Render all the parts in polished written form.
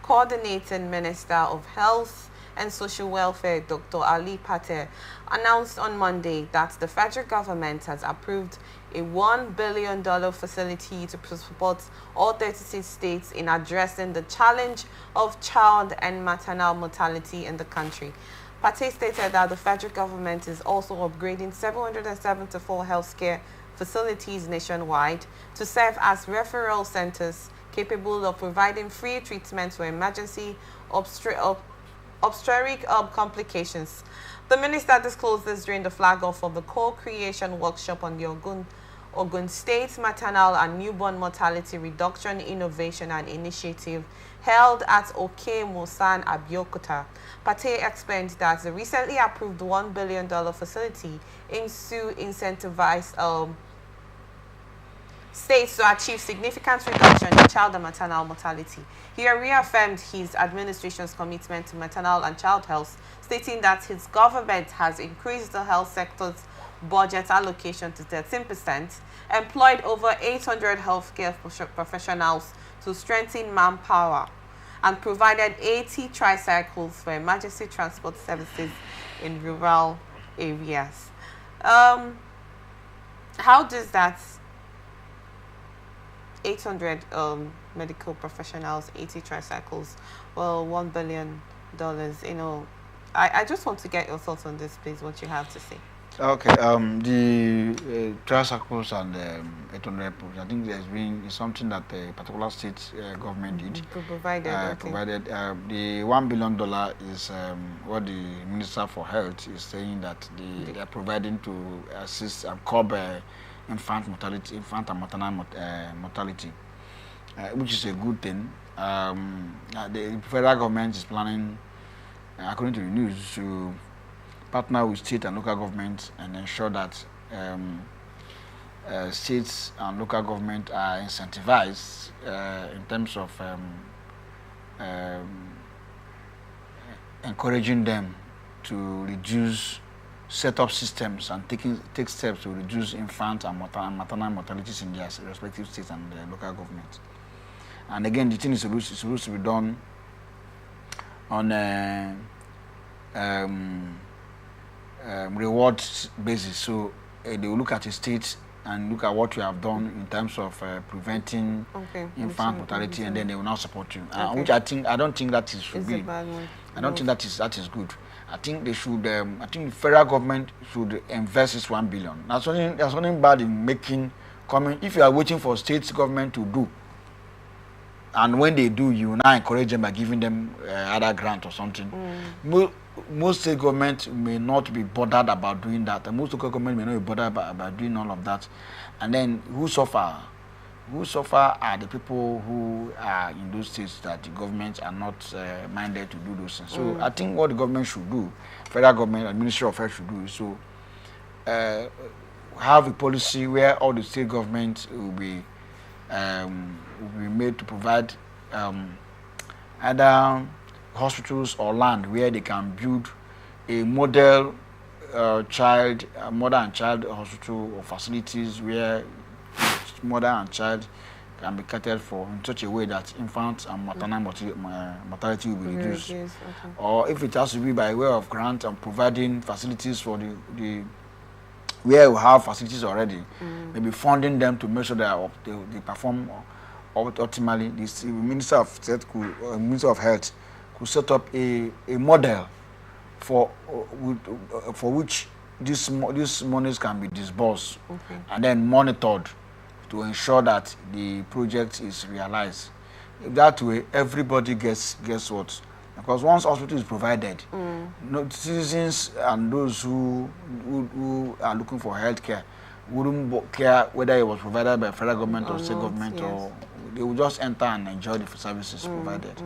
Coordinating Minister of Health and Social Welfare, Dr. Ali Pate, announced on Monday that the federal government has approved a $1 billion facility to support all 36 states in addressing the challenge of child and maternal mortality in the country. Pate stated that the federal government is also upgrading 774 healthcare facilities nationwide to serve as referral centers capable of providing free treatment for emergency obstetric complications. The minister disclosed this during the flag-off of the co-creation workshop on the Ogun State Maternal and Newborn Mortality Reduction Innovation and Initiative held at Oke Mosan, Abeokuta. Pate explained that the recently approved $1 billion facility aims to incentivize states to achieve significant reduction in child and maternal mortality. He reaffirmed his administration's commitment to maternal and child health, stating that his government has increased the health sector's budget allocation to 13%, employed over 800 healthcare professionals to strengthen manpower, and provided 80 tricycles for emergency transport services in rural areas. How does that 800 medical professionals, 80 tricycles, well, $1 billion, I just want to get your thoughts on this, please, what you have to say. Okay, the tricycles and 800 I think there's been something that a particular state government did. Provided the $1 billion is what the Minister for Health is saying that they are providing to assist and curb infant and maternal mortality, which is a good thing. The federal government is planning, according to the news, to partner with state and local governments and ensure that states and local government are incentivized in terms of encouraging them to set up systems and take steps to reduce infant and maternal mortalities in their respective states and local governments. And again, the thing is supposed to be done on reward basis. So they will look at the state and look at what you have done in terms of preventing infant mortality, and then they will now support you. Which I don't think that should be. I don't think that is good. I think they should. I think the federal government should invest this $1 billion. There's nothing bad in coming. If you are waiting for state government to do, and when they do, you now encourage them by giving them other grant or something. Most state governments may not be bothered about doing that, and most local government may not be bothered about doing all of that. And then who suffer? Who suffer are the people who are in those states that the governments are not minded to do those things. So I think what the government should do, federal government and Ministry of Health should do, is to have a policy where all the state governments will be made to provide either hospitals or land where they can build a model mother and child hospital or facilities where mother and child can be catered for in such a way that infant and maternal mortality will be reduced. Or if it has to be by way of grant and providing facilities for the where we have facilities already, maybe funding them to make sure that they perform optimally. The Minister of Health could set up a model for which these monies can be disbursed and then monitored to ensure that the project is realized. That way, everybody gets what. Because once hospital is provided, citizens and those who are looking for health care wouldn't care whether it was provided by federal government or state government, or they will just enter and enjoy the services provided.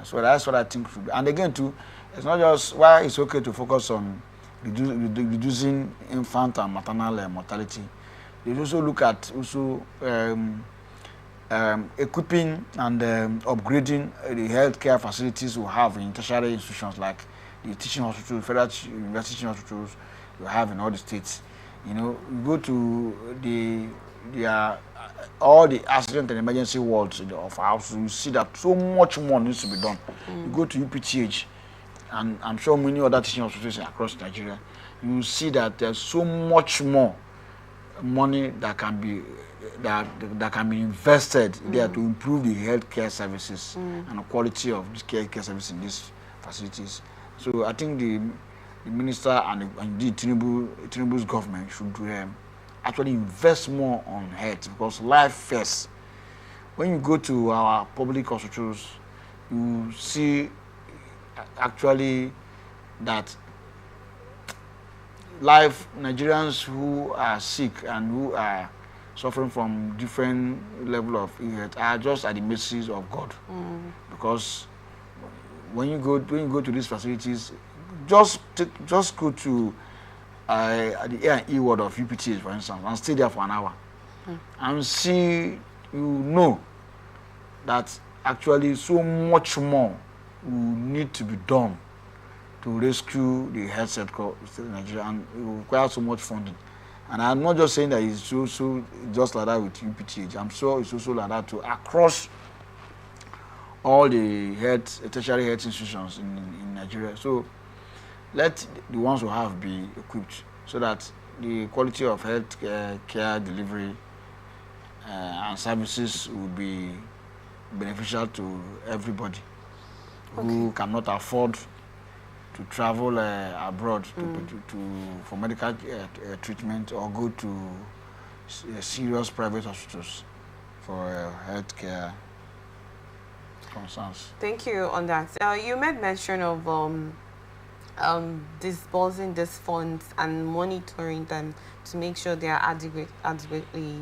So that's what I think should be. And again, too, it's not just why it's okay to focus on reducing infant and maternal mortality. They also look at equipping and upgrading the healthcare facilities we have in tertiary institutions like the teaching hospitals, federal university teaching hospitals we have in all the states. You know, you go to their all the accident and emergency wards of our house, you see that so much more needs to be done. You go to UPTH, and I'm sure many other teaching hospitals across Nigeria, you see that there's so much more money that can be invested there to improve the healthcare services and the quality of this care service in these facilities. So I think the minister and the Tinubu's government should actually invest more on health, because life first. When you go to our public hospitals, you see actually that Nigerians who are sick and who are suffering from different level of health are just at the mercies of God. Because when you go to these facilities, just go to the A and E ward of UPTH, for instance, and stay there for an hour, and see, that actually so much more will need to be done to rescue the health sector in Nigeria, and it will require so much funding. And I'm not just saying that it's so just like that with UPTH. I'm sure it's also like that too across all the tertiary health institutions in Nigeria. So let the ones who have be equipped, so that the quality of health care delivery and services will be beneficial to everybody who cannot afford to travel abroad for medical treatment, or go to serious private hospitals for healthcare concerns. Thank you on that. You made mention of disbursing these funds and monitoring them to make sure they are adequately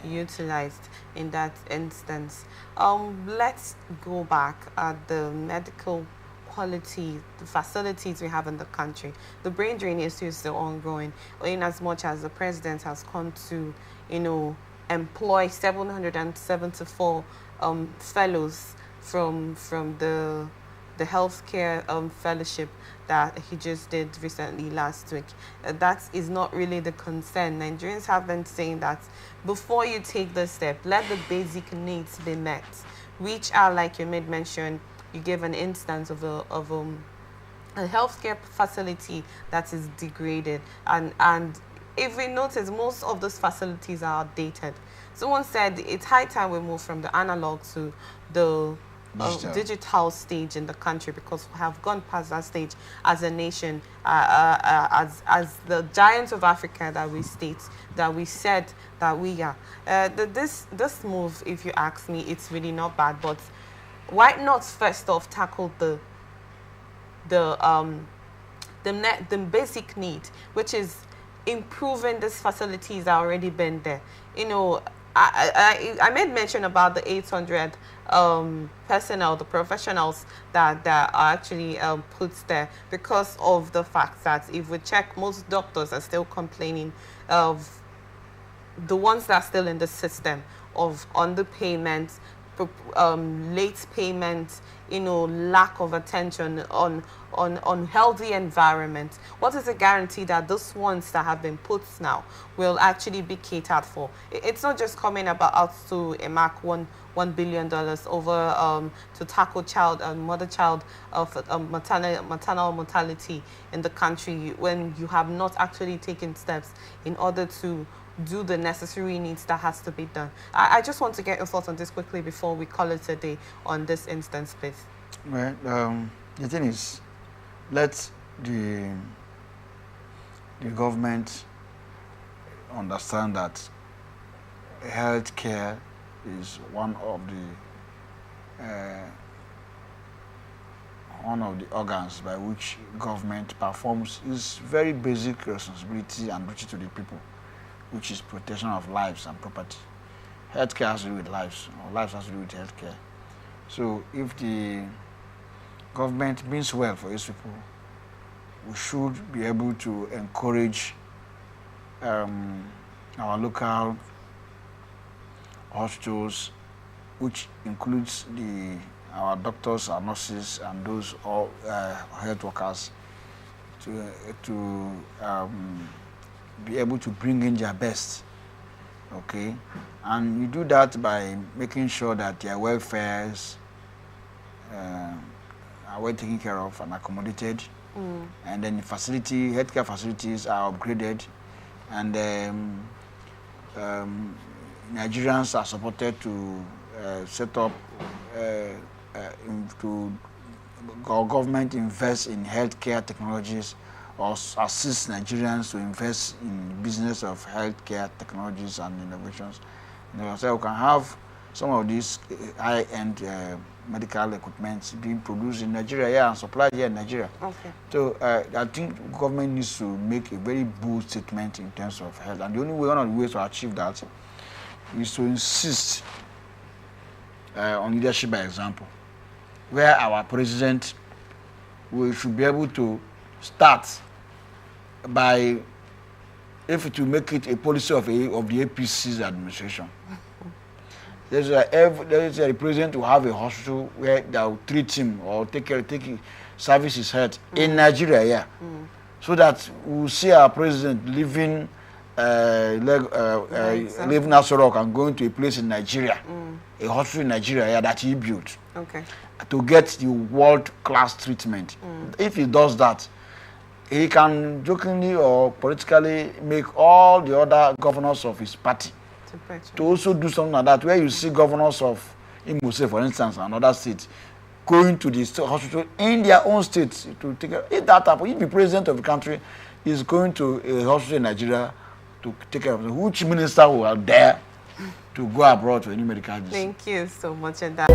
utilized in that instance. Let's go back at the medical quality, the facilities we have in the country. The brain drain issue is still ongoing, in as much as the president has come to, employ 774 fellows from the healthcare fellowship that he just did recently last week. That is not really the concern. Nigerians have been saying that before you take the step, let the basic needs be met, which are, like you made mention, you gave an instance of a healthcare facility that is degraded, and if we notice, most of those facilities are outdated. Someone said it's high time we move from the analog to the digital stage in the country, because we have gone past that stage as a nation, as the giants of Africa that we said that we are. This move, if you ask me, it's really not bad, but why not first off tackle the basic need, which is improving these facilities that already been there. I made mention about the 800 personnel, the professionals that are actually put there, because of the fact that if we check, most doctors are still complaining of the ones that are still in the system of underpayment, late payment, lack of attention on healthy environment. What is the guarantee that those ones that have been put now will actually be catered for? It's not just coming out to a mark $1 billion over to tackle mother-child maternal mortality in the country, when you have not actually taken steps in order to do the necessary needs that has to be done. I just want to get your thoughts on this quickly before we call it a day on this instance, please. Well, the thing is, let the government understand that healthcare is one of the organs by which government performs its very basic responsibility and duty to the people, which is protection of lives and property. Healthcare has to do with lives, or lives has to do with healthcare. So if the government means well for its people, we should be able to encourage our local hospitals, which includes our doctors, our nurses, and those health workers, to be able to bring in their best Okay, and you do that by making sure that their welfares are well taken care of and accommodated, and then the healthcare facilities are upgraded, and Nigerians are supported to set up to our government invest in healthcare technologies or assist Nigerians to invest in business of healthcare technologies and innovations. So we can have some of these high-end medical equipment being produced in Nigeria and supplied here in Nigeria. Okay. So I think government needs to make a very bold statement in terms of health, and the only way, one of the ways to achieve that is to insist on leadership by example, where our president should be able to start by, if it will make it a policy of the APC's administration. There's a president to have a hospital where they will treat him or take service his health in Nigeria, so that we'll see our president living leaving Nasarok and going to a place in Nigeria, a hospital in Nigeria that he built, to get the world-class treatment. If he does that, he can jokingly or politically make all the other governors of his party to also do something like that, where you see governors of Imo State, for instance, and other states going to the hospital in their own states to take care. If that happens, if the president of the country is going to a hospital in Nigeria to take care of it, which minister will dare to go abroad for any medical disease? Thank you so much. And that